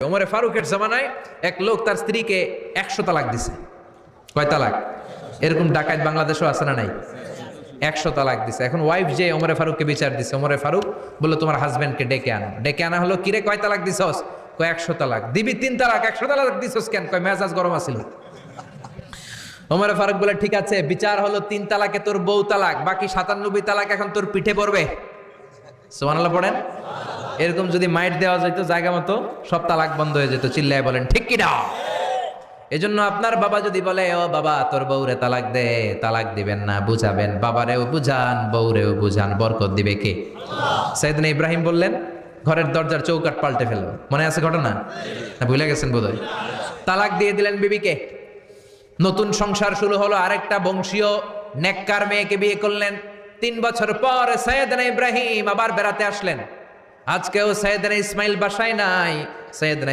ওমরে ফারুকের জামানায় এক লোক তার স্ত্রীকে 100 তালাক দিছে। কয় তালাক? এরকম ডাকাত বাংলাদেশও আছে না নাই? 100 তালাক দিছে। এখন ওয়াইফ যে ওমরে ফারুককে বিচার দিছে, ওমরে ফারুক বললো তোমার হাজবেন্ডকে ডেকে আনো। ডেকে আনা হলো, কিরে কয় তালাক দিছস? কয় 100 তালাক। দিবি 3 তালাক, 100 তালাক দিছস কেন? কয় মেজাজ গরম আছিল। ওমরে ফারুক বলে ঠিক আছে, বিচার হলো 3 তালাকে তোর বউ তালাক, বাকি 97 তালাক এখন তোর পিঠে পড়বে। সুবহানাল্লাহ পড়েন। এরকম যদি মাইট দেওয়া যেত জায়গা মতো, সব তালাক বন্ধ হয়ে যেত। চিল্লায় বলেন ঠিক কি না? এজন্য আপনার বাবা যদি বলে ও বাবা তোর বউরে তালাক দে, তালাক দিবেন না, বুঝাবেন। বাবারেও বুঝান, বউরেও বুঝান, বরকত দিবে কে? সাইয়েদনা ইব্রাহিম বললেন ঘরের দরজার চৌকাঠ পাল্টে ফেলবো। মনে আছে ঘটনা? না ভুলে গেছেন বোধহয়। তালাক দিয়ে দিলেন বিবিকে। নতুন সংসার শুরু হলো। আরেকটা বংশীয় নেককার মেয়েকে বিয়ে করলেন। 3 বছর পর সাইয়েদনা ইব্রাহিম আবার বেড়াতে আসলেন। আজকেও সাইয়েদনা ইসমাইল বাসায় নাই। সাইয়েদনা